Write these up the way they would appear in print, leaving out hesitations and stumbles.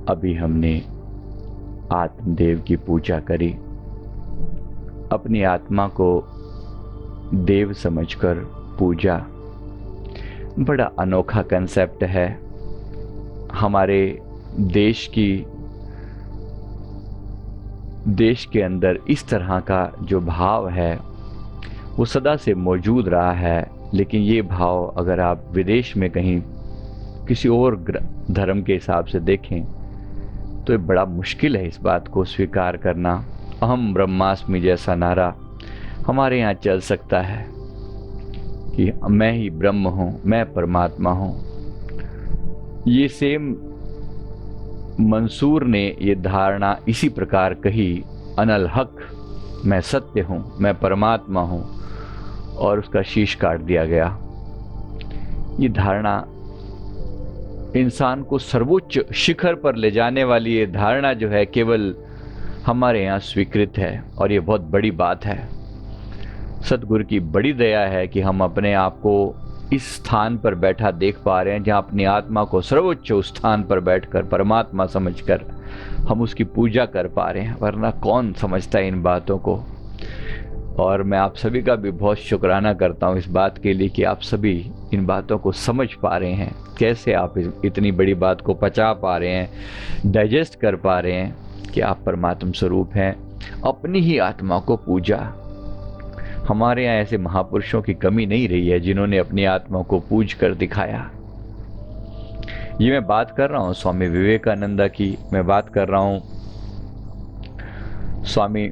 अभी हमने आत्मदेव की पूजा करी, अपनी आत्मा को देव समझकर पूजा। बड़ा अनोखा कंसेप्ट है। हमारे देश के अंदर इस तरह का जो भाव है वो सदा से मौजूद रहा है, लेकिन ये भाव अगर आप विदेश में कहीं किसी और धर्म के हिसाब से देखें तो ये बड़ा मुश्किल है इस बात को स्वीकार करना। अहम ब्रह्मास्मि जैसा नारा हमारे यहाँ चल सकता है कि मैं ही ब्रह्म हूँ, मैं परमात्मा हूँ। ये सेम मंसूर ने ये धारणा इसी प्रकार कही, अनल हक, मैं सत्य हूँ, मैं परमात्मा हूँ, और उसका शीश काट दिया गया। ये धारणा इंसान को सर्वोच्च शिखर पर ले जाने वाली ये धारणा जो है केवल हमारे यहाँ स्वीकृत है, और ये बहुत बड़ी बात है। सतगुरु की बड़ी दया है कि हम अपने आप को इस स्थान पर बैठा देख पा रहे हैं जहाँ अपनी आत्मा को सर्वोच्च उस स्थान पर बैठकर परमात्मा समझकर हम उसकी पूजा कर पा रहे हैं, वरना कौन समझता है इन बातों को। और मैं आप सभी का भी बहुत शुक्राना करता हूँ इस बात के लिए कि आप सभी इन बातों को समझ पा रहे हैं, कैसे आप इतनी बड़ी बात को पचा पा रहे हैं, डाइजेस्ट कर पा रहे हैं कि आप परमात्म स्वरूप हैं। अपनी ही आत्मा को पूजा। हमारे यहाँ ऐसे महापुरुषों की कमी नहीं रही है जिन्होंने अपनी आत्मा को पूज कर दिखाया। ये मैं बात कर रहा हूँ स्वामी विवेकानंद की, मैं बात कर रहा हूँ स्वामी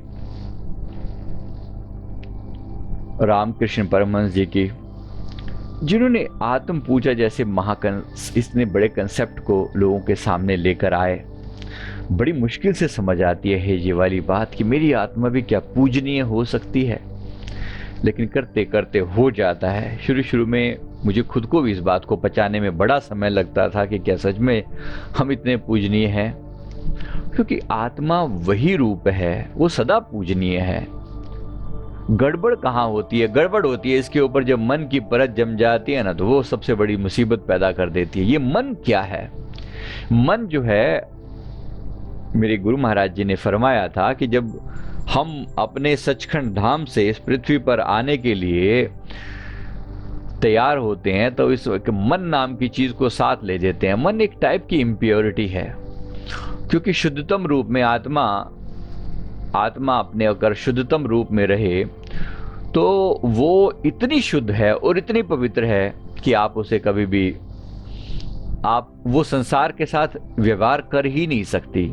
रामकृष्ण परमहंस जी की, जिन्होंने आत्म पूजा जैसे इतने बड़े कंसेप्ट को लोगों के सामने लेकर आए। बड़ी मुश्किल से समझ आती है ये वाली बात कि मेरी आत्मा भी क्या पूजनीय हो सकती है, लेकिन करते करते हो जाता है। शुरू में मुझे खुद को भी इस बात को पचाने में बड़ा समय लगता था कि क्या सच में हम इतने पूजनीय हैं, क्योंकि आत्मा वही रूप है, वो सदा पूजनीय है। गड़बड़ कहाँ होती है? गड़बड़ होती है इसके ऊपर जब मन की परत जम जाती है ना, तो वो सबसे बड़ी मुसीबत पैदा कर देती है। ये मन क्या है? मन जो है, मेरे गुरु महाराज जी ने फरमाया था कि जब हम अपने सचखंड धाम से इस पृथ्वी पर आने के लिए तैयार होते हैं तो इस मन नाम की चीज को साथ ले देते हैं। मन एक टाइप की इम्प्योरिटी है, क्योंकि शुद्धतम रूप में आत्मा अपने अगर शुद्धतम रूप में रहे तो वो इतनी शुद्ध है और इतनी पवित्र है कि आप उसे कभी भी वो संसार के साथ व्यवहार कर ही नहीं सकती।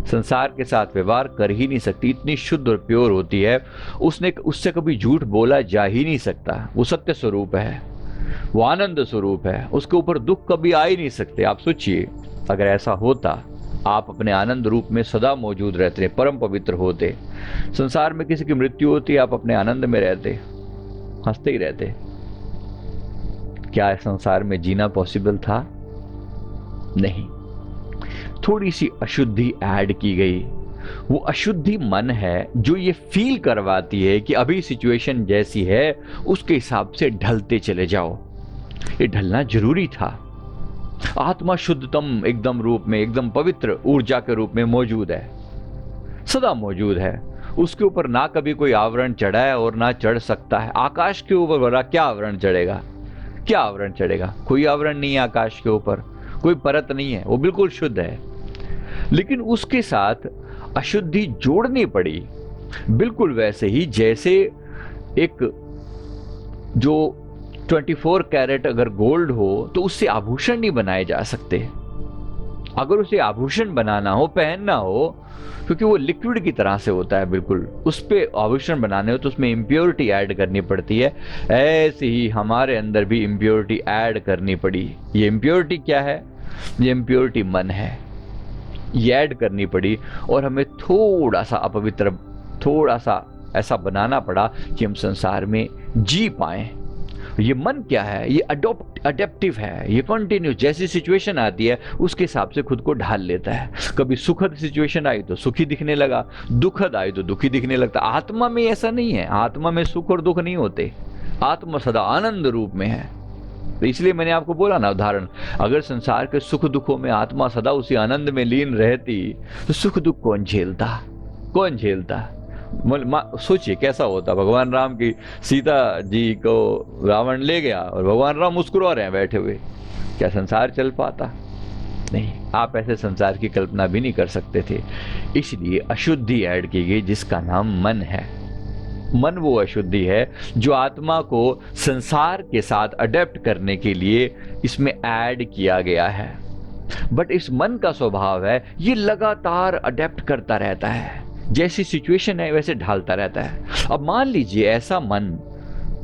संसार के साथ व्यवहार कर ही नहीं सकती, इतनी शुद्ध और प्योर होती है। उससे कभी झूठ बोला जा ही नहीं सकता। वो सत्य स्वरूप है, वो आनंद स्वरूप है, उसके ऊपर दुख कभी आ ही नहीं सकते। आप सोचिए, अगर ऐसा होता, आप अपने आनंद रूप में सदा मौजूद रहते, परम पवित्र होते। संसार में किसी की मृत्यु होती, आप अपने आनंद में रहते, हंसते ही रहते। क्या संसार में जीना पॉसिबल था? नहीं। थोड़ी सी अशुद्धि ऐड की गई। वो अशुद्धि मन है जो ये फील करवाती है कि अभी सिचुएशन जैसी है उसके हिसाब से ढलते चले जाओ। ये ढलना जरूरी था। आत्मा शुद्धतम एकदम रूप में, एकदम पवित्र ऊर्जा के रूप में मौजूद है, सदा मौजूद है। उसके ऊपर ना कभी कोई आवरण चढ़ा है और ना चढ़ सकता है। आकाश के ऊपर वाला क्या आवरण चढ़ेगा? क्या आवरण चढ़ेगा? कोई आवरण नहीं है आकाश के ऊपर, कोई परत नहीं है, वो बिल्कुल शुद्ध है। लेकिन उसके साथ अशुद्धि जोड़नी पड़ी, बिल्कुल वैसे ही जैसे एक जो 24 कैरेट अगर गोल्ड हो तो उससे आभूषण नहीं बनाए जा सकते। अगर उसे आभूषण बनाना हो, पहनना हो, क्योंकि वो लिक्विड की तरह से होता है, बिल्कुल उस पे आभूषण बनाने हो तो उसमें इम्प्योरिटी ऐड करनी पड़ती है। ऐसे ही हमारे अंदर भी इम्प्योरिटी ऐड करनी पड़ी। ये इम्प्योरिटी क्या है? ये इम्प्योरिटी मन है, ये ऐड करनी पड़ी और हमें थोड़ा सा अपवित्र, थोड़ा सा ऐसा बनाना पड़ा कि हम संसार में जी पाएं। ये मन क्या है? ये अडेप्टिव है, ये कंटिन्यूस, जैसी सिचुएशन आती है उसके हिसाब से खुद को ढाल लेता है। कभी सुखद सिचुएशन आई तो सुखी दिखने लगा, दुखद आई तो दुखी दिखने लगता। आत्मा में ऐसा नहीं है, आत्मा में सुख और दुख नहीं होते। आत्मा सदा आनंद रूप में है। तो इसलिए मैंने आपको बोला ना उदाहरण, अगर संसार के सुख दुखों में आत्मा सदा उसी आनंद में लीन रहती तो सुख दुख कौन झेलता, कौन झेलता? सोचिए कैसा होता, भगवान राम की सीता जी को रावण ले गया और भगवान राम मुस्कुरा रहे हैं बैठे हुए, क्या संसार चल पाता? नहीं, आप ऐसे संसार की कल्पना भी नहीं कर सकते थे। इसलिए अशुद्धि ऐड की गई जिसका नाम मन है। मन वो अशुद्धि है जो आत्मा को संसार के साथ अडेप्ट करने के लिए इसमें ऐड किया गया है। बट इस मन का स्वभाव है ये लगातार अडेप्ट करता रहता है, जैसी सिचुएशन है वैसे ढालता रहता है। अब मान लीजिए ऐसा मन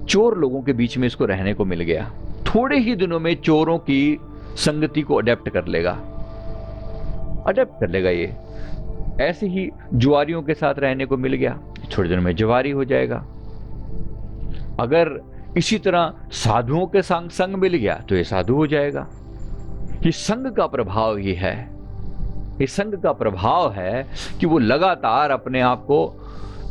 चोर लोगों के बीच में इसको रहने को मिल गया, थोड़े ही दिनों में चोरों की संगति को अडेप्ट कर लेगा, अडेप्ट कर लेगा। ये ऐसे ही जुआरियों के साथ रहने को मिल गया, थोड़े दिनों में जुआरी हो जाएगा। अगर इसी तरह साधुओं के संग मिल गया तो ये साधु हो जाएगा। ये संग का प्रभाव ही है, ये संग का प्रभाव है कि वो लगातार अपने आप को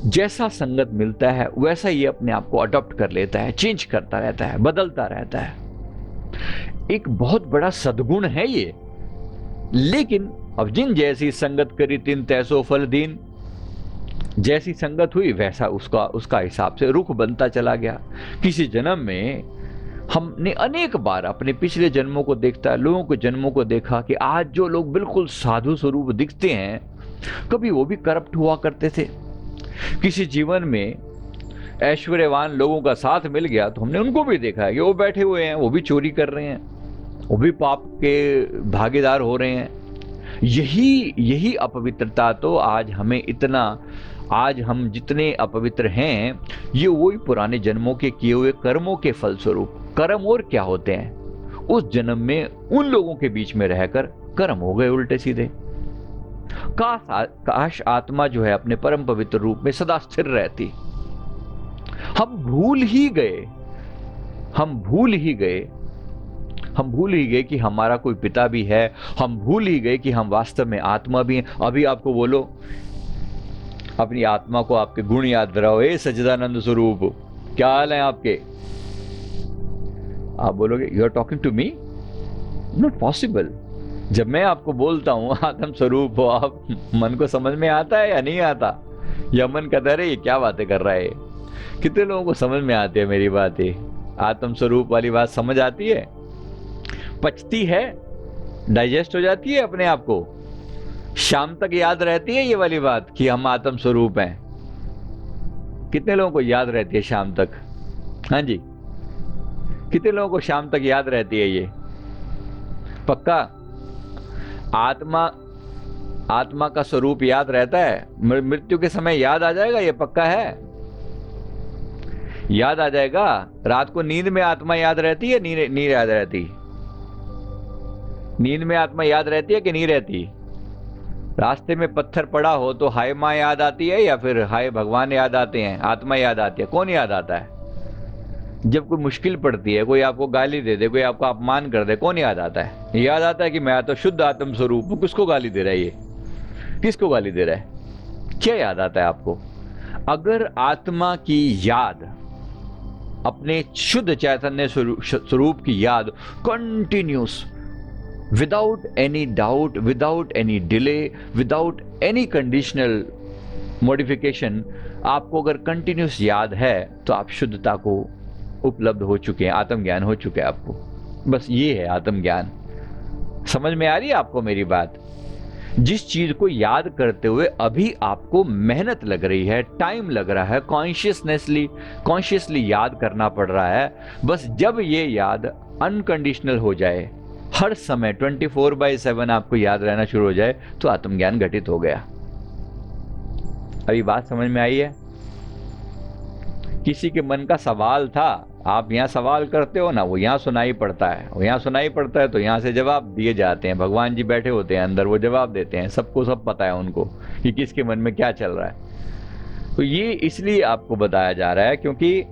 जैसा संगत मिलता है वैसा ये अपने आप को अडॉप्ट कर लेता है, चेंज करता रहता है, बदलता रहता है। एक बहुत बड़ा सद्गुण है ये। लेकिन अब जिन जैसी संगत करी तिन तैसो फल दीन, जैसी संगत हुई वैसा उसका हिसाब से रुख बनता चला गया। किसी जन्म में हमने अनेक बार अपने पिछले जन्मों को देखता है, लोगों के जन्मों को देखा कि आज जो लोग बिल्कुल साधु स्वरूप दिखते हैं कभी वो भी करप्ट हुआ करते थे। किसी जीवन में ऐश्वर्यवान लोगों का साथ मिल गया तो हमने उनको भी देखा है कि वो बैठे हुए हैं, वो भी चोरी कर रहे हैं, वो भी पाप के भागीदार हो रहे हैं। यही अपवित्रता तो आज हमें इतना, आज हम जितने अपवित्र हैं ये वही पुराने जन्मों के किए हुए कर्मों के फलस्वरूप। कर्म और क्या होते हैं, उस जन्म में उन लोगों के बीच में रहकर कर्म हो गए उल्टे सीधे। काश आत्मा जो है अपने परम पवित्र रूप में सदा स्थिर रहती। हम भूल ही गए कि हमारा कोई पिता भी है, हम भूल ही गए कि हम वास्तव में आत्मा भी हैं। अभी आपको बोलो, अपनी आत्मा को आपके गुण याद दिलाओ, ए सच्चिदानंद स्वरूप क्या हाल है आपके? आप बोलोगे you are talking to me, not possible. जब मैं आपको बोलता हूं आत्म स्वरूप हो, आप मन को समझ में आता है या नहीं आता? या मन कहता है ये क्या बातें कर रहा है? कितने लोगों को समझ में आती है मेरी बातें? आत्म स्वरूप वाली बात समझ आती है, पचती है, डाइजेस्ट हो जाती है अपने आप को, शाम तक याद रहती है ये वाली बात कि हम आत्म स्वरूप हैं? कितने लोगों को याद रहती है शाम तक? हाँ जी, कितने लोगों को शाम तक याद रहती है ये? पक्का आत्मा का स्वरूप याद रहता है? मृत्यु के समय याद आ जाएगा, ये पक्का है? याद आ जाएगा। रात को नींद में आत्मा याद रहती है, नींद याद रहती? नींद में आत्मा याद रहती है कि नहीं रहती? रास्ते में पत्थर पड़ा हो तो हाय माँ याद आती है या फिर हाय भगवान याद आते हैं? आत्मा याद आती है। कौन याद आता है? जब कोई मुश्किल पड़ती है, कोई आपको गाली दे दे, कोई आपको अपमान कर दे, कौन याद आता है? याद आता है कि मैं तो शुद्ध आत्म स्वरूप हूं। किसको गाली दे रहा है ये? किसको गाली दे रहा है? क्या याद आता है आपको? अगर आत्मा की याद, अपने शुद्ध चैतन्य स्वरूप की याद continuous, without any doubt, without any delay, without any conditional modification, आपको अगर कंटिन्यूस याद है तो आप शुद्धता को उपलब्ध हो चुके हैं, आत्मज्ञान हो चुके हैं आपको। बस ये है आत्मज्ञान। समझ में आ रही है आपको मेरी बात? जिस चीज को याद करते हुए अभी आपको मेहनत लग रही है, टाइम लग रहा है, कॉन्शियसली याद करना पड़ रहा है, बस जब ये याद अनकंडीशनल हो जाए, हर समय 24/7 आपको याद रहना शुरू हो जाए, तो आत्मज्ञान घटित हो गया। अभी बात समझ में आई है? किसी के मन का सवाल था, आप यहाँ सवाल करते हो ना, वो यहाँ सुनाई पड़ता है, वो यहाँ सुनाई पड़ता है तो यहाँ से जवाब दिए जाते हैं। भगवान जी बैठे होते हैं अंदर, वो जवाब देते हैं। सबको सब पता है उनको कि किसके मन में क्या चल रहा है। तो ये इसलिए आपको बताया जा रहा है क्योंकि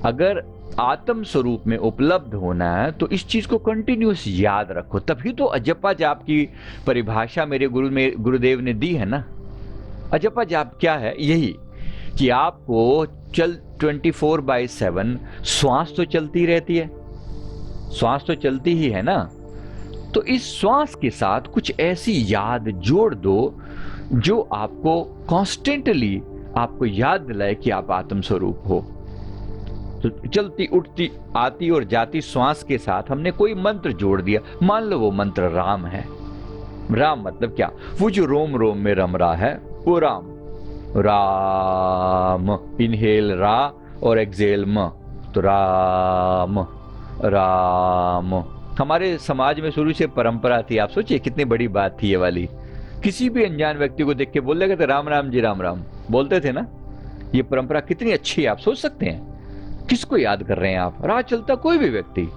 अगर आत्म स्वरूप में उपलब्ध होना है तो इस चीज को कंटिन्यूस याद रखो। तभी तो अजपा जाप की परिभाषा मेरे गुरुदेव ने दी है ना। अजपा जाप क्या है? यही कि आपको 24/7 श्वास तो चलती रहती है, श्वास तो चलती ही है ना। तो इस श्वास के साथ कुछ ऐसी याद जोड़ दो जो आपको कॉन्स्टेंटली आपको याद दिलाए कि आप आत्म स्वरूप हो। तो चलती उठती आती और जाती श्वास के साथ हमने कोई मंत्र जोड़ दिया, मान लो वो मंत्र राम है। राम मतलब क्या? वो जो रोम रोम में रम रहा है वो राम। राम, इनहेल रा और एक्सेल म, तो राम राम। हमारे समाज में शुरू से परंपरा थी, आप सोचिए कितनी बड़ी बात थी ये वाली। किसी भी अनजान व्यक्ति को देख के बोल देगा तो राम राम जी राम राम बोलते थे ना। ये परंपरा कितनी अच्छी है, आप सोच सकते हैं। किसको याद कर रहे हैं आप? राह चलता कोई भी व्यक्ति।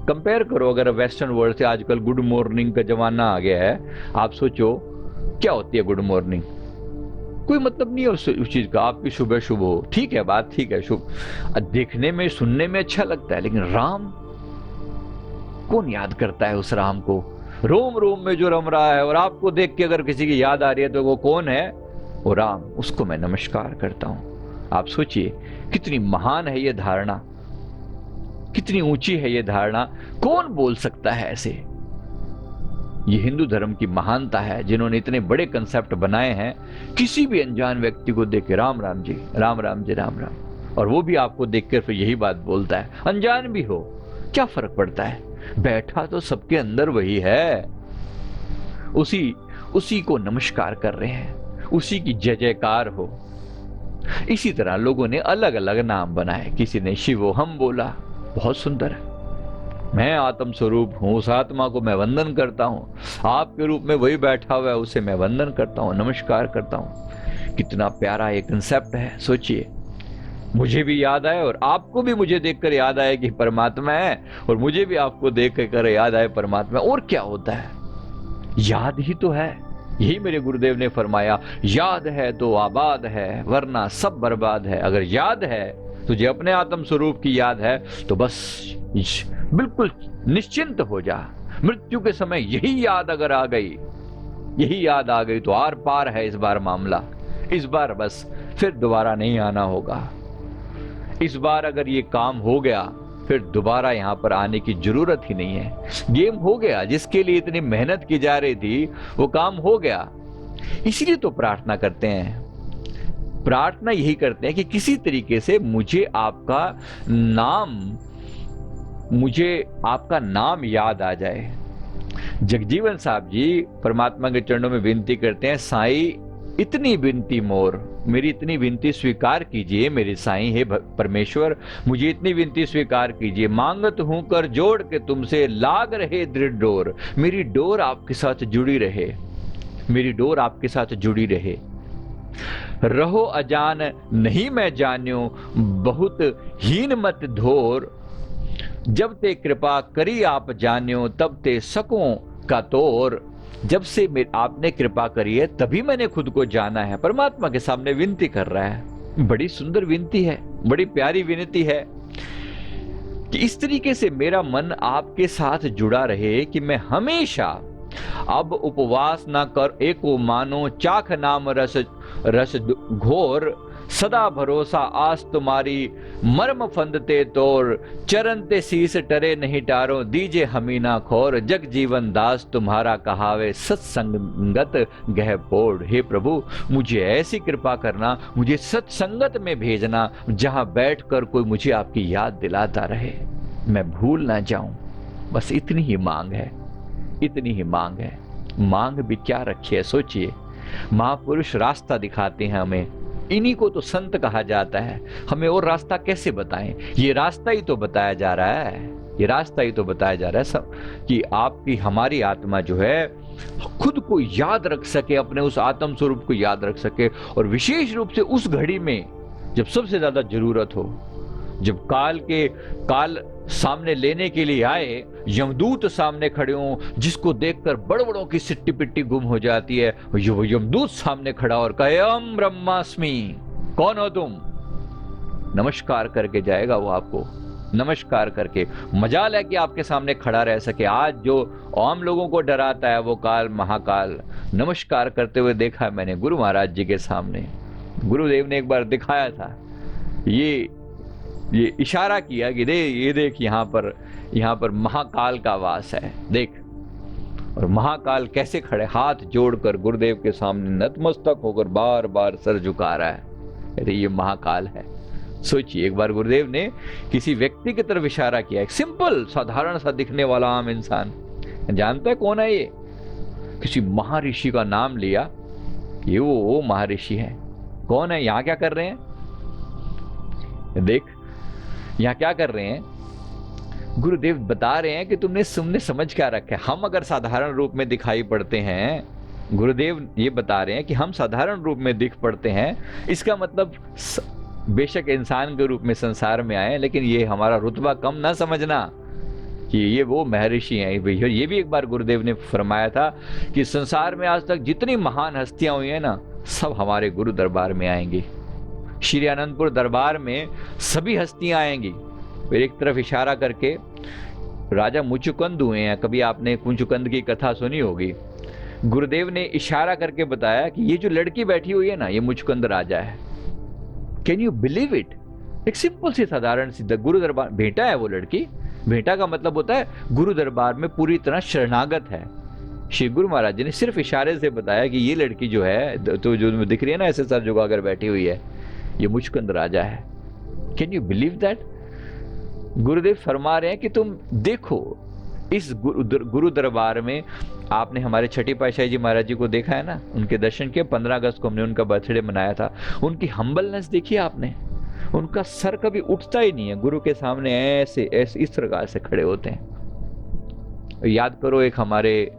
कंपेयर करो अगर वेस्टर्न वर्ल्ड से, आजकल गुड मॉर्निंग का जमाना आ गया है। आप सोचो क्या होती है गुड मॉर्निंग, कोई मतलब नहीं है उस चीज का। आपकी सुबह शुभ हो, ठीक है, बात ठीक है, शुभ देखने में सुनने में अच्छा लगता है, लेकिन राम कौन याद करता है उस राम को? रोम रोम में जो रम रहा है, और आपको देख के अगर किसी की याद आ रही है तो वो कौन है? वो राम। उसको मैं नमस्कार करता हूं। आप सोचिए कितनी महान है ये धारणा, कितनी ऊंची है ये धारणा। कौन बोल सकता है ऐसे? ये हिंदू धर्म की महानता है, जिन्होंने इतने बड़े कंसेप्ट बनाए हैं। किसी भी अनजान व्यक्ति को देख के राम राम जी राम राम जी राम राम, और वो भी आपको देखकर फिर यही बात बोलता है। अनजान भी हो, क्या फर्क पड़ता है? बैठा तो सबके अंदर वही है। उसी को नमस्कार कर रहे हैं, उसी की जय जयकार हो। इसी तरह लोगों ने अलग अलग नाम बनाए। किसी ने शिवोहम बोला, बहुत सुंदर है। मैं आत्म स्वरूप हूं, उस आत्मा को मैं वंदन करता हूं। आपके रूप में वही बैठा हुआ है, उसे मैं वंदन करता हूं, नमस्कार करता हूं। कितना प्यारा ये कंसेप्ट है। सोचिए, मुझे भी याद आए और आपको भी मुझे देखकर याद आए कि परमात्मा है, और मुझे भी आपको देखकर याद आए परमात्मा। और क्या होता है? याद ही तो है। यही मेरे गुरुदेव ने फरमाया, याद है तो आबाद है, वरना सब बर्बाद है। अगर याद है, तुझे अपने आत्म स्वरूप की याद है, तो बस बिल्कुल निश्चिंत हो जा। मृत्यु के समय यही याद अगर आ गई, यही याद आ गई, तो आर पार है इस बार मामला। इस बार बस फिर दोबारा नहीं आना होगा। इस बार अगर ये काम हो गया, फिर दोबारा यहां पर आने की जरूरत ही नहीं है। गेम हो गया, जिसके लिए इतनी मेहनत की जा रही थी वो काम हो गया। इसलिए तो प्रार्थना करते हैं। प्रार्थना यही करते हैं कि किसी तरीके से मुझे आपका नाम याद आ जाए। जगजीवन साहब जी परमात्मा के चरणों में विनती करते हैं, साईं इतनी विनती मोर, मेरी इतनी विनती स्वीकार कीजिए मेरे साईं। हे परमेश्वर, मुझे इतनी विनती स्वीकार कीजिए। मांगत हूं कर जोड़ के तुमसे, लाग रहे दृढ़ डोर। मेरी डोर आपके साथ जुड़ी रहे, मेरी डोर आपके साथ जुड़ी रहे। रहो अजान नहीं मैं जान्यो, बहुत हीन मत धोर। जब ते कृपा करी आप जान्यो, तब ते सकों का तोर। जब से आपने कृपा करी है तभी मैंने खुद को जाना है। परमात्मा के सामने विनती कर रहा है। बड़ी सुंदर विनती है, बड़ी प्यारी विनती है कि इस तरीके से मेरा मन आपके साथ जुड़ा रहे कि मैं हमेशा अब उपवास ना कर एको मानो, चाख नाम रस घोर। सदा भरोसा आस तुम्हारी, मर्म फंदते तोर। चरणते शीस टरे नहीं टारो, दीजे हमीना खोर। जग जीवन दास तुम्हारा कहावे, सत्संगत गह पोड़। हे प्रभु, मुझे ऐसी कृपा करना, मुझे सत्संगत में भेजना जहां बैठकर कोई मुझे आपकी याद दिलाता रहे, मैं भूल ना जाऊं। बस इतनी ही मांग है, इतनी ही मांग है। मांग भी क्या रखी है सोचिए। महापुरुष रास्ता दिखाते हैं हमें, इन्हीं को तो संत कहा जाता है। हमें और रास्ता कैसे बताएं? ये रास्ता ही तो बताया जा रहा है, ये रास्ता ही तो बताया जा रहा है सब, कि आपकी हमारी आत्मा जो है खुद को याद रख सके, अपने उस आत्म स्वरूप को याद रख सके। और विशेष रूप से उस घड़ी में जब सबसे ज्यादा जरूरत हो, जब काल सामने लेने के लिए आए, यमदूत सामने खड़े हों, जिसको देखकर बड़बड़ों की सिट्टी पिट्टी गुम हो जाती है, वो यमदूत सामने खड़ा और कहे अहम ब्रह्मास्मि, कौन हो तुम? नमस्कार करके जाएगा वो आपको, नमस्कार करके। मजाल है कि आपके सामने खड़ा रह सके। आज जो आम लोगों को डराता है वो काल महाकाल नमस्कार करते हुए देखा है मैंने गुरु महाराज जी के सामने। गुरुदेव ने एक बार दिखाया था, ये इशारा किया कि ये देख यहाँ पर महाकाल का वास है, देख। और महाकाल कैसे खड़े, हाथ जोड़कर गुरुदेव के सामने नतमस्तक होकर बार बार सर झुका रहा है। कहते ये महाकाल है। सोचिए, एक बार गुरुदेव ने किसी व्यक्ति की तरफ इशारा किया, एक सिंपल साधारण सा दिखने वाला आम इंसान, जानता है कौन है ये? किसी महर्षि का नाम लिया, ये वो महर्षि है। कौन है? यहां क्या कर रहे हैं? देख यहां क्या कर रहे हैं। गुरुदेव बता रहे हैं कि तुमने समझ क्या रखा है। हम अगर साधारण रूप में दिखाई पड़ते हैं, गुरुदेव ये बता रहे हैं कि हम साधारण रूप में दिख पड़ते हैं, इसका मतलब बेशक इंसान के रूप में संसार में आए, लेकिन ये हमारा रुतबा कम ना समझना कि ये वो महर्षि हैं। ये भी एक बार गुरुदेव ने फरमाया था कि संसार में आज तक जितनी महान हस्तियां हुई हैं ना, सब हमारे गुरु दरबार में आएंगी। श्री आनंदपुर दरबार में सभी हस्तियां आएंगी। फिर एक तरफ इशारा करके राजा मुचुकुंद हुए हैं, कभी आपने मुचुकुंद की कथा सुनी होगी। गुरुदेव ने इशारा करके बताया कि ये जो लड़की बैठी हुई है ना, ये मुचुकुंद राजा है। Can you believe it? एक सिंपल सी साधारण सी गुरु दरबार भेंटा है वो लड़की। भेंटा का मतलब होता है गुरु दरबार में पूरी तरह शरणागत है। श्री गुरु महाराज जी ने सिर्फ इशारे से बताया कि ये लड़की जो है, तो जो दिख रही है ना ऐसे सर झुकाकर बैठी हुई है, ये मुचुकुंद राजा है। Can you believe that? गुरुदेव फरमा रहे हैं कि तुम देखो इस गुरु दरबार में। आपने हमारे छठी पातशाही जी महाराज जी को देखा है ना, उनके दर्शन किए। 15 अगस्त को हमने उनका बर्थडे मनाया था। उनकी हम्बलनेस देखिए आपने, उनका सर कभी उठता ही नहीं है। गुरु के सामने ऐसे इस प्रकार से खड़े होते हैं। याद करो, एक हमारे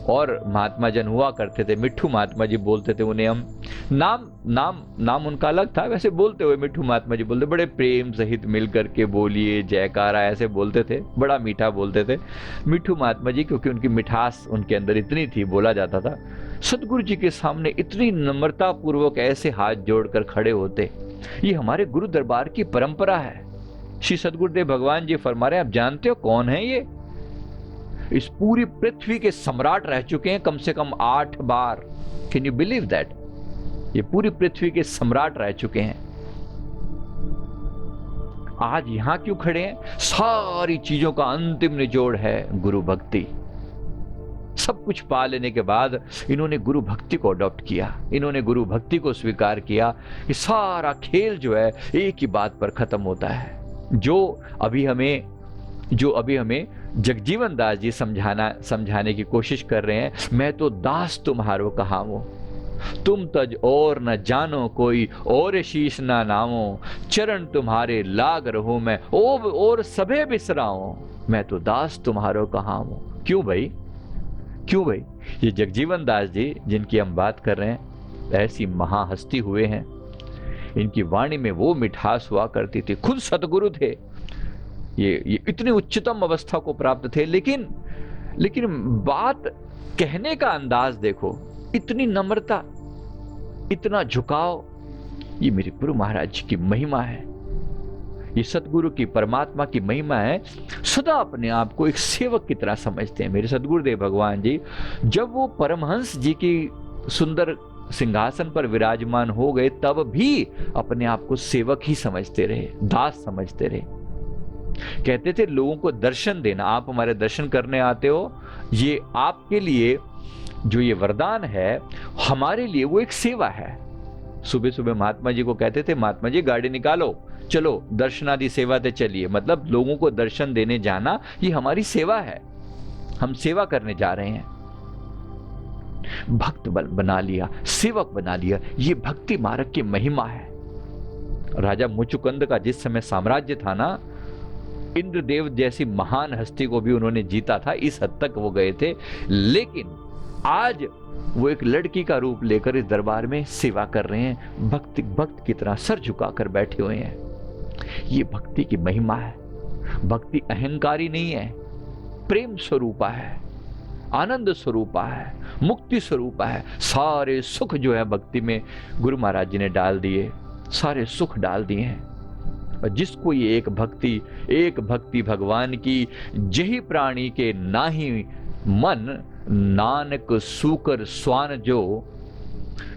और महात्मा जन हुआ करते थे, मिट्ठू महात्मा जी बोलते थे उन्हें हम। नाम उनका अलग था, वैसे बोलते हुए मिट्ठू महात्मा जी बोलते, बड़े प्रेम सहित मिल करके बोलिए जयकारा, ऐसे बोलते थे, बड़ा मीठा बोलते थे मिट्ठू महात्मा जी, क्योंकि उनकी मिठास उनके अंदर इतनी थी, बोला जाता था। सदगुरु जी के सामने इतनी नम्रता पूर्वक ऐसे हाथ जोड़कर खड़े होते। ये हमारे गुरु दरबार की परंपरा है। श्री सदगुरुदेव भगवान जी फरमा रहे हैं, आप जानते हो कौन है ये? इस पूरी पृथ्वी के सम्राट रह चुके हैं कम से कम 8 बार। Can you believe that? ये पूरी पृथ्वी के सम्राट रह चुके हैं। आज यहां क्यों खड़े हैं? सारी चीजों का अंतिम निचोड़ है गुरु भक्ति। सब कुछ पा लेने के बाद इन्होंने गुरु भक्ति को अडॉप्ट किया, इन्होंने गुरु भक्ति को स्वीकार किया कि सारा खेल जो है एक ही बात पर खत्म होता है। जो अभी हमें जगजीवन दास जी समझाने की कोशिश कर रहे हैं, मैं तो दास तुम्हारो कहावो, तुम तज और न जानो कोई और शीश ना नामो, चरण तुम्हारे लाग रहो मैं और सबे बिसराओ, मैं तो दास तुम्हारो कहावो। क्यों भाई? ये जगजीवन दास जी जिनकी हम बात कर रहे हैं, ऐसी महाहस्ती हुए हैं। इनकी वाणी में वो मिठास हुआ करती थी, खुद सतगुरु थे। ये इतनी उच्चतम अवस्था को प्राप्त थे, लेकिन बात कहने का अंदाज देखो, इतनी नम्रता, इतना झुकाव। ये मेरे गुरु महाराज जी की महिमा है, ये सतगुरु की, परमात्मा की महिमा है। सदा अपने आप को एक सेवक की तरह समझते हैं मेरे सतगुरुदेव भगवान जी। जब वो परमहंस जी की सुंदर सिंहासन पर विराजमान हो गए, तब भी अपने आप को सेवक ही समझते रहे, दास समझते रहे। कहते थे लोगों को दर्शन देना, आप हमारे दर्शन करने आते हो, ये आपके लिए जो ये वरदान है, हमारे लिए वो एक सेवा है। सुबह सुबह महात्मा जी को कहते थे, महात्मा जी गाड़ी निकालो, चलो दर्शनादि सेवा ते चलिए। मतलब लोगों को दर्शन देने जाना ये हमारी सेवा है, हम सेवा करने जा रहे हैं। भक्त बना लिया, सेवक बना लिया, ये भक्ति मार्ग की महिमा है। राजा मुचुकुंद का जिस समय साम्राज्य था ना, इंद्रदेव जैसी महान हस्ती को भी उन्होंने जीता था, इस हद तक वो गए थे। लेकिन आज वो एक लड़की का रूप लेकर इस दरबार में सेवा कर रहे हैं, भक्त की तरह सर झुकाकर बैठे हुए हैं। ये भक्ति की महिमा है। भक्ति अहंकारी नहीं है, प्रेम स्वरूपा है, आनंद स्वरूपा है, मुक्ति स्वरूपा है। सारे सुख जो है भक्ति में गुरु महाराज जी ने डाल दिए, सारे सुख डाल दिए हैं। और जिसको ये एक भक्ति भगवान की, जही प्राणी के नाही मन, नानक सूकर स्वान जो,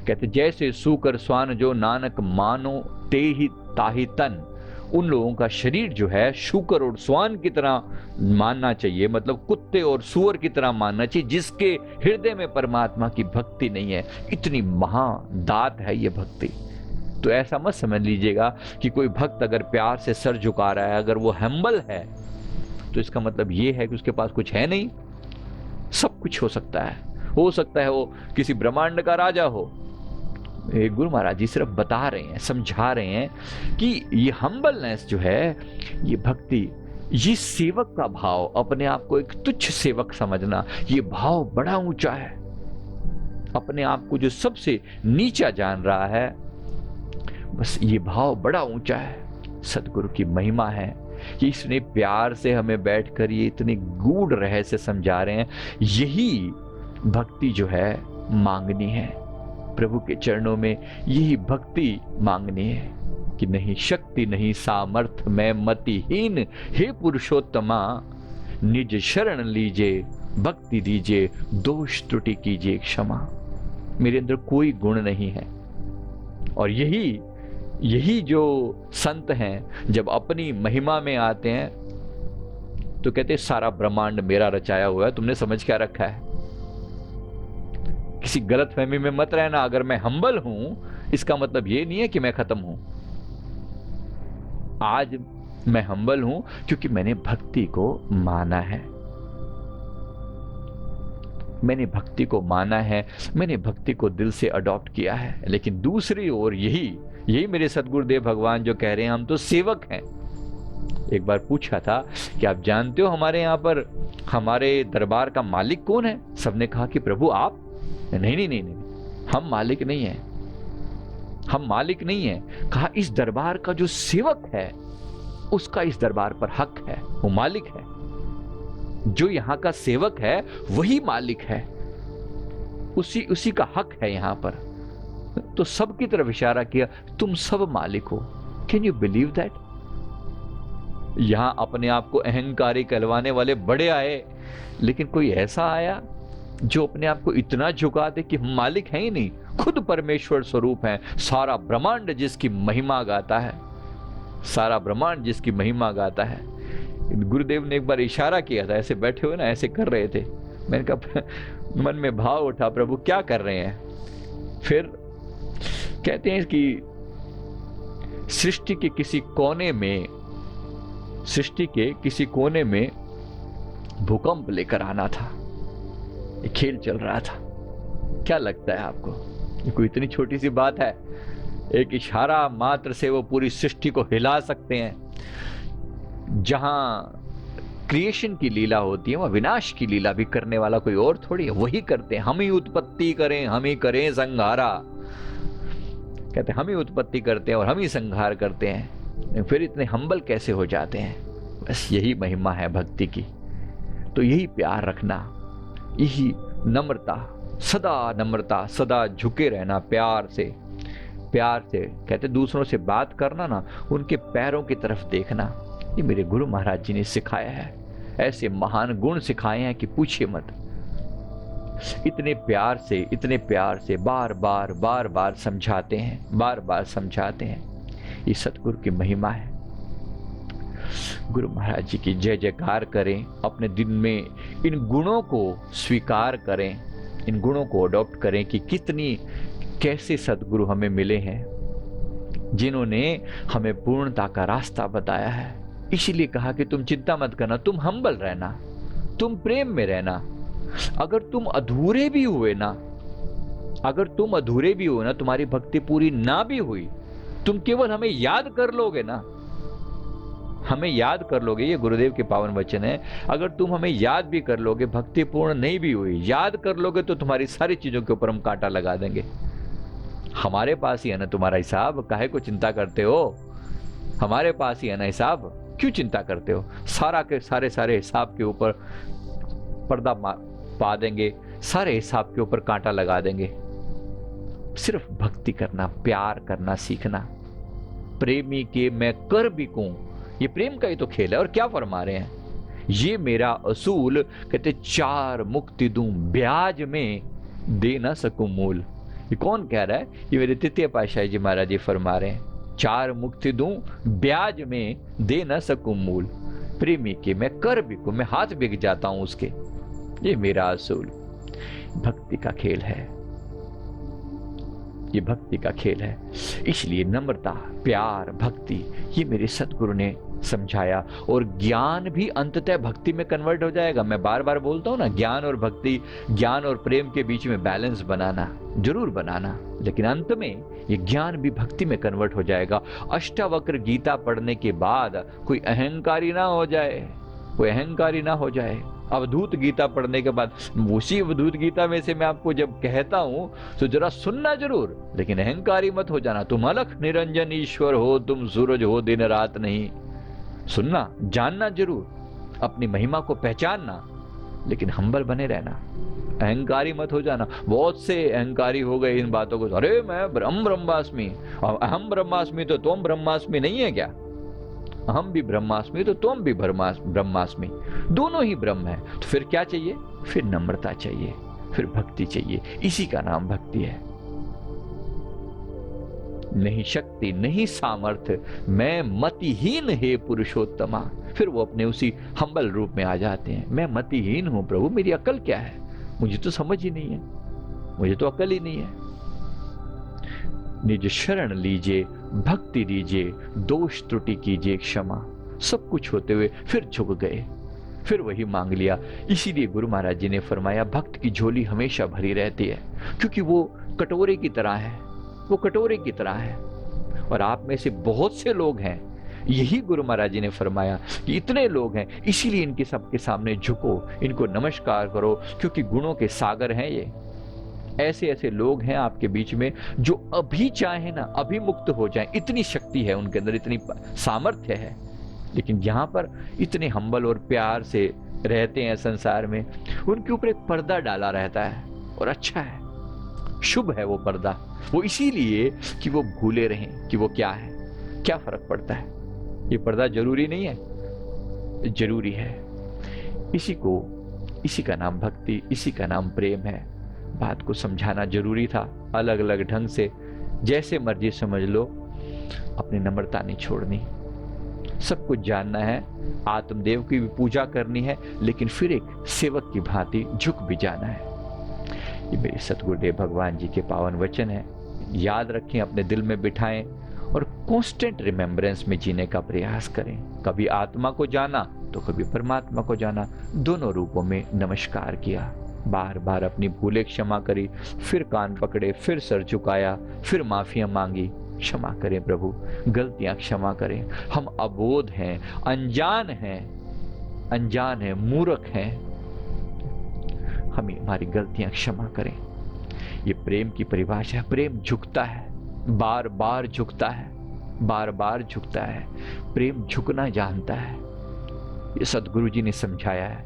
कहते जैसे सूकर स्वान जो नानक मानो ते ही ताही तन, उन लोगों का शरीर जो है शूकर और स्वान की तरह मानना चाहिए, मतलब कुत्ते और सूअर की तरह मानना चाहिए, जिसके हृदय में परमात्मा की भक्ति नहीं है। इतनी महादात है ये भक्ति। तो ऐसा मत समझ लीजिएगा कि कोई भक्त अगर प्यार से सर झुका रहा है, अगर वो हम्बल है, तो इसका मतलब ये है कि उसके पास कुछ है नहीं। सब कुछ हो सकता है वो किसी ब्रह्मांड का राजा हो। गुरु महाराज जी सिर्फ बता रहे हैं, समझा रहे हैं कि ये हम्बलनेस जो है, ये भक्ति, ये सेवक का भाव, अपने आप को एक तुच्छ सेवक समझना, ये भाव बड़ा ऊंचा है। अपने आप को जो सबसे नीचा जान रहा है, बस ये भाव बड़ा ऊंचा है। सतगुरु की महिमा है कि इसने प्यार से हमें बैठकर ये इतने गूढ़ रहस्य समझा रहे हैं। यही भक्ति जो है मांगनी है प्रभु के चरणों में, यही भक्ति मांगनी है कि नहीं शक्ति नहीं सामर्थ्य मैं मतिहीन, हे पुरुषोत्तमा निज शरण लीजे, भक्ति दीजिए, दोष त्रुटि कीजिए क्षमा। मेरे अंदर कोई गुण नहीं है। और यही जो संत हैं जब अपनी महिमा में आते हैं तो कहते सारा ब्रह्मांड मेरा रचाया हुआ है, तुमने समझ क्या रखा है। किसी गलत फहमी में मत रहना। अगर मैं हम्बल हूं, इसका मतलब ये नहीं है कि मैं खत्म हूं। आज मैं हम्बल हूं क्योंकि मैंने भक्ति को माना है, मैंने भक्ति को माना है, मैंने भक्ति को दिल से अडॉप्ट किया है। लेकिन दूसरी ओर यही मेरे सदगुरुदेव भगवान जो कह रहे हैं, हम तो सेवक हैं। एक बार पूछा था कि आप जानते हो हमारे यहाँ पर हमारे दरबार का मालिक कौन है? सबने कहा कि प्रभु आप। नहीं, हम मालिक नहीं हैं, हम मालिक नहीं हैं। कहा इस दरबार का जो सेवक है उसका इस दरबार पर हक है, वो मालिक है। जो यहाँ का सेवक है वही मालिक है, उसी का हक है यहाँ पर। तो सबकी तरफ इशारा किया, तुम सब मालिक हो। Can you believe that? यहां अपने आप को अहंकारी कहलवाने वाले बड़े आए, लेकिन कोई ऐसा आया जो अपने आप को इतना झुका दे कि हम मालिक हैं ही नहीं, खुद परमेश्वर स्वरूप हैं। सारा ब्रह्मांड जिसकी महिमा गाता है, सारा ब्रह्मांड जिसकी महिमा गाता है। गुरुदेव ने एक बार इशारा किया था, ऐसे बैठे हुए ना, ऐसे कर रहे थे। मैंने कहा, मन में भाव उठा, प्रभु क्या कर रहे हैं? फिर कहते हैं कि सृष्टि के किसी कोने में भूकंप लेकर आना था। ये खेल चल रहा था। क्या लगता है आपको, ये कोई इतनी छोटी सी बात है? एक इशारा मात्र से वो पूरी सृष्टि को हिला सकते हैं। जहां क्रिएशन की लीला होती है, वह विनाश की लीला भी करने वाला कोई और थोड़ी है, वही करते हैं। हम ही उत्पत्ति करें, हम ही करें संहारा। कहते हम ही उत्पत्ति करते हैं और हम ही संहार करते हैं। फिर इतने हम्बल कैसे हो जाते हैं? बस यही महिमा है भक्ति की। तो यही प्यार रखना, यही नम्रता, सदा झुके रहना प्यार से। कहते दूसरों से बात करना ना, उनके पैरों की तरफ देखना। ये मेरे गुरु महाराज जी ने सिखाया है। ऐसे महान गुण सिखाए हैं कि पूछिए मत। इतने प्यार से बार बार समझाते हैं। ये सतगुरु की महिमा है। गुरु महाराज जी की जय जयकार करें। अपने दिन में इन गुणों को स्वीकार करें, इन गुणों को अडॉप्ट करें कि कैसे सदगुरु हमें मिले हैं, जिन्होंने हमें पूर्णता का रास्ता बताया है। इसीलिए कहा कि तुम चिंता मत करना, तुम हम्बल रहना, तुम प्रेम में रहना। अगर तुम अधूरे भी हुए ना, तुम्हारी भक्ति पूरी ना भी हुई, तुम केवल हमें याद कर लोगे ना, ये गुरुदेव के पावन वचन है। अगर तुम हमें याद भी कर लोगे, भक्ति पूर्ण नहीं भी हुई, याद कर लोगे, तो तुम्हारी सारी चीजों के ऊपर हम कांटा लगा देंगे। हमारे पास ही है ना तुम्हारा हिसाब, काहे को चिंता करते हो? हमारे पास ही है ना हिसाब, क्यों चिंता करते हो? सारे हिसाब के ऊपर पर्दा पा देंगे, सारे हिसाब के ऊपर कांटा लगा देंगे। सिर्फ भक्ति करना, प्यार करना सीखना। प्रेमी के मैं कर बिकूं, ये प्रेम का ही तो खेल है। और क्या फरमा रहे हैं? ये मेरा असूल, कहते 4 मुक्ति दूं, ब्याज में दे ना सकूं मूल। ये कौन कह रहा है? ये मेरे तृतीय पातशाही जी महाराज जी फरमा रहे हैं, 4 मुक्ति दूं ब्याज में दे न सकूं मूल, प्रेमी के मैं कर बिकूं, मैं हाथ बिक जाता हूं उसके, ये मेरा असूल। भक्ति का खेल है, ये भक्ति का खेल है। इसलिए नम्रता, प्यार, भक्ति, ये मेरे सतगुरु ने समझाया। और ज्ञान भी अंततः भक्ति में कन्वर्ट हो जाएगा। मैं बार बार बोलता हूं ना, ज्ञान और भक्ति, ज्ञान और प्रेम के बीच में बैलेंस बनाना, जरूर बनाना, लेकिन अंत में ये ज्ञान भी भक्ति में कन्वर्ट हो जाएगा। अष्टावक्र गीता पढ़ने के बाद कोई अहंकारी ना हो जाए, कोई अहंकारी ना हो जाए। अवधूत गीता पढ़ने के बाद, उसी अवधूत गीता में से मैं आपको जब कहता हूं तो जरा सुनना जरूर, लेकिन अहंकारी मत हो जाना। तुम अलख निरंजन ईश्वर हो, तुम सूरज हो दिन रात नहीं। सुनना, जानना जरूर, अपनी महिमा को पहचानना, लेकिन हम्बल बने रहना, अहंकारी मत हो जाना। बहुत से अहंकारी हो गए इन बातों को, अरे मैं ब्रह्मास्मि, अहम ब्रह्मास्मि, तो तुम ब्रह्मास्मि नहीं है क्या? हम भी ब्रह्मास्मि तो तुम भी ब्रह्मास्मि, दोनों ही ब्रह्म है। तो फिर क्या चाहिए? फिर नम्रता चाहिए, फिर भक्ति चाहिए। इसी का नाम भक्ति है। नहीं शक्ति नहीं सामर्थ्य, मैं मतिहीन हे पुरुषोत्तमा। फिर वो अपने उसी हम्बल रूप में आ जाते हैं। मैं मतिहीन हूं प्रभु, मेरी अकल क्या है? मुझे तो समझ ही नहीं है, मुझे तो अकल ही नहीं है। निज शरण लीजिए, भक्ति दीजिए, दोष त्रुटि कीजिए क्षमा। सब कुछ होते हुए फिर झुक गए, फिर वही मांग लिया। इसीलिए गुरु महाराज जी ने फरमाया, भक्त की झोली हमेशा भरी रहती है, क्योंकि वो कटोरे की तरह है, वो कटोरे की तरह है। और आप में से बहुत से लोग हैं, यही गुरु महाराज जी ने फरमाया कि इतने लोग हैं, इसीलिए इनके सबके सामने झुको, इनको नमस्कार करो, क्योंकि गुणों के सागर हैं ये। ऐसे ऐसे लोग हैं आपके बीच में जो अभी चाहे ना अभी मुक्त हो जाएं, इतनी शक्ति है उनके अंदर, इतनी सामर्थ्य है। लेकिन जहां पर इतने हम्बल और प्यार से रहते हैं संसार में, उनके ऊपर एक पर्दा डाला रहता है, और अच्छा है, शुभ है वो पर्दा। वो इसीलिए कि वो भूले रहें कि वो क्या है, क्या फर्क पड़ता है। ये पर्दा जरूरी नहीं है, जरूरी है। इसी का नाम भक्ति, इसी का नाम प्रेम है। बात को समझाना जरूरी था, अलग अलग ढंग से, जैसे मर्जी समझ लो, अपनी नम्रता नहीं छोड़नी। सब कुछ जानना है, आत्मदेव की भी पूजा करनी है, लेकिन फिर एक सेवक की भांति झुक भी जाना है। ये मेरे सतगुरुदेव भगवान जी के पावन वचन है। याद रखें, अपने दिल में बिठाएं और कांस्टेंट रिमेम्बरेंस में जीने का प्रयास करें। कभी आत्मा को जाना तो कभी परमात्मा को जाना, दोनों रूपों में नमस्कार किया, बार बार अपनी भूलें क्षमा करी, फिर कान पकड़े, फिर सर झुकाया, फिर माफियां मांगी। क्षमा करें प्रभु, गलतियां क्षमा करें। हम अबोध हैं, अनजान हैं, मूर्ख हैं, हमें हमारी गलतियां क्षमा करें। ये प्रेम की परिभाषा है। प्रेम झुकता है, बार बार झुकता है, बार बार झुकता है। प्रेम झुकना जानता है, ये सदगुरु जी ने समझाया है।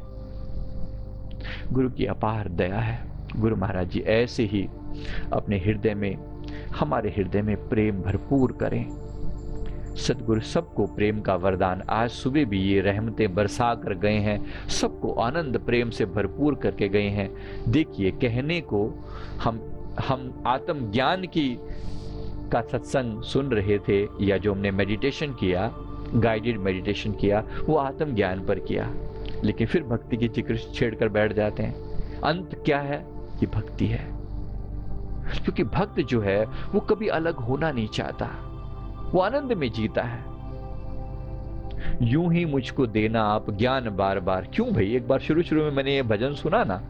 गुरु की अपार दया है। गुरु महाराज जी ऐसे ही अपने हृदय में, हमारे हृदय में प्रेम भरपूर करें। सदगुरु सबको प्रेम का वरदान, आज सुबह भी ये रहमतें बरसा कर गए हैं, सबको आनंद प्रेम से भरपूर करके गए हैं। देखिए, कहने को हम आत्मज्ञान का सत्संग सुन रहे थे, या जो हमने मेडिटेशन किया, गाइडेड मेडिटेशन किया, वो आत्मज्ञान पर किया, लेकिन फिर भक्ति की जिक्र छेड़कर बैठ जाते हैं। अंत क्या है? ये भक्ति है। क्योंकि भक्त जो है वो कभी अलग होना नहीं चाहता, वो आनंद में जीता है। यूं ही मुझको देना आप ज्ञान बार बार। क्यों भाई? एक बार शुरू में मैंने ये भजन सुना ना,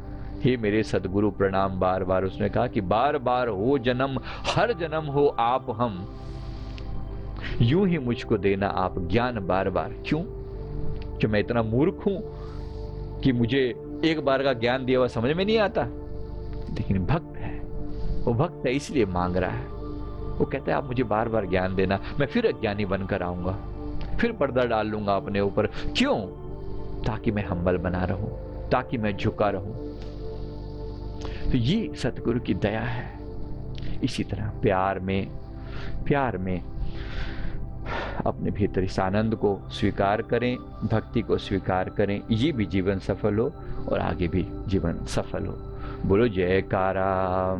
हे मेरे सदगुरु प्रणाम बार बार। उसने कहा कि बार बार हो जन्म, हर जन्म हो आप हम, यूं ही मुझको देना आप ज्ञान बार बार। क्यों? कि मैं इतना मूर्ख हूं कि मुझे एक बार का ज्ञान दिया हुआ समझ में नहीं आता। लेकिन भक्त है, वो भक्त है इसलिए मांग रहा है। वो कहता है आप मुझे बार बार ज्ञान देना, मैं फिर अज्ञानी बनकर आऊंगा, फिर पर्दा डाल लूंगा अपने ऊपर। क्यों? ताकि मैं हम्बल बना रहूं, ताकि मैं झुका रहूं। तो ये सतगुरु की दया है। इसी तरह प्यार में अपने भीतर इस आनंद को स्वीकार करें, भक्ति को स्वीकार करें, ये भी जीवन सफल हो और आगे भी जीवन सफल हो। बोलो जयकारा।